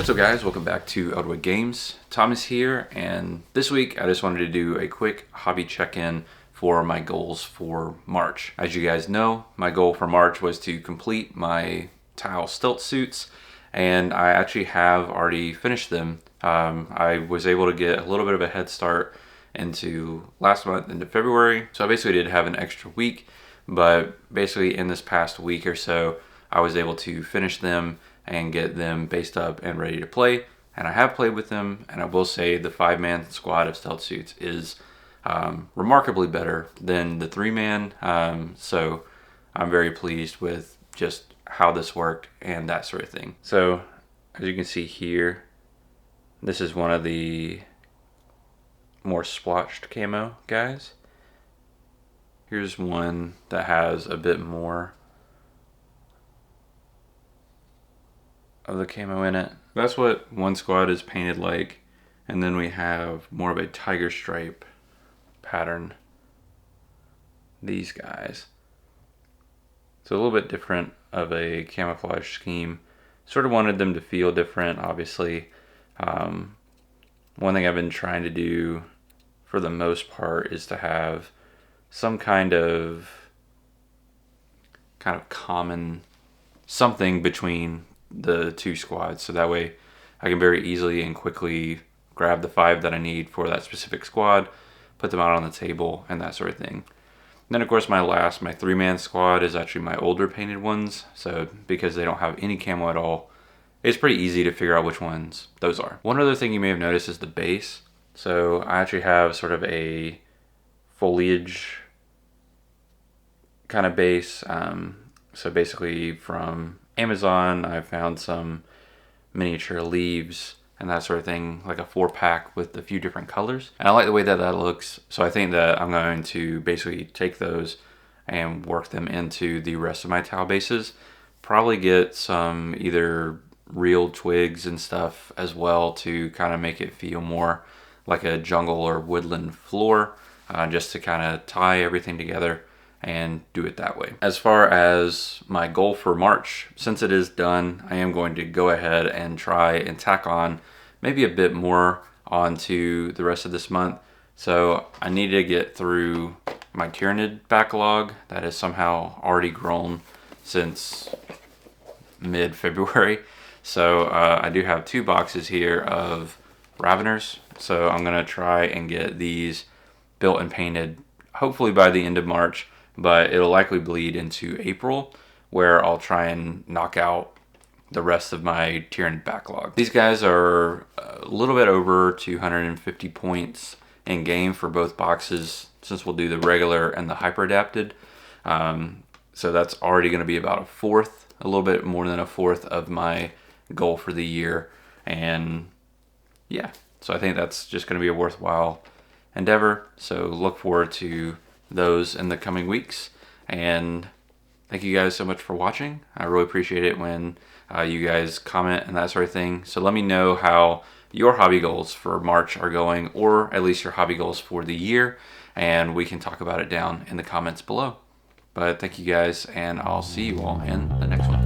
What's up guys, welcome back to Elderwood Games. Thomas here, and this week I just wanted to do a quick hobby check-in for my goals for March. As you guys know, my goal for March was to complete my tile stilt suits, and I actually have already finished them. I was able to get a little bit of a head start into last month, into February, so I basically did have an extra week, but basically in this past week or so I was able to finish them and get them based up and ready to play. And I have played with them, and I will say the 5-man squad of stealth suits is remarkably better than the 3-man. So I'm very pleased with just how this worked and that sort of thing. So as you can see here, this is one of the more splotched camo guys. Here's one that has a bit more of the camo in it. That's what one squad is painted like, and then we have more of a tiger stripe pattern, these guys. So a little bit different of a camouflage scheme. Sort of wanted them to feel different, obviously. One thing I've been trying to do for the most part is to have some kind of common something between the two squads, so that way I can very easily and quickly grab the 5 that I need for that specific squad, put them out on the table, and that sort of thing. And then of course my 3-man squad is actually my older painted ones, so because they don't have any camo at all, it's pretty easy to figure out which ones those are. One other thing you may have noticed is the base. So I actually have sort of a foliage kind of base. So basically from Amazon, I found some miniature leaves and that sort of thing, like a 4-pack with a few different colors. And I like the way that that looks, so I think that I'm going to basically take those and work them into the rest of my tile bases. Probably get some either real twigs and stuff as well to kind of make it feel more like a jungle or woodland floor, just to kind of tie everything together and do it that way. As far as my goal for March, since it is done, I am going to go ahead and try and tack on maybe a bit more onto the rest of this month. So I need to get through my Tyranid backlog that has somehow already grown since mid-February. So I do have 2 boxes here of Raveners, so I'm gonna try and get these built and painted hopefully by the end of March, but it'll likely bleed into April, where I'll try and knock out the rest of my Tyranid backlog. These guys are a little bit over 250 points in game for both boxes, since we'll do the regular and the hyper adapted. So that's already going to be about a little bit more than a fourth of my goal for the year. And yeah, so I think that's just going to be a worthwhile endeavor. So look forward to those in the coming weeks, and thank you guys so much for watching. I really appreciate it when you guys comment and that sort of thing. So let me know how your hobby goals for March are going, or at least your hobby goals for the year, and we can talk about it down in the comments below. But thank you guys, and I'll see you all in the next one.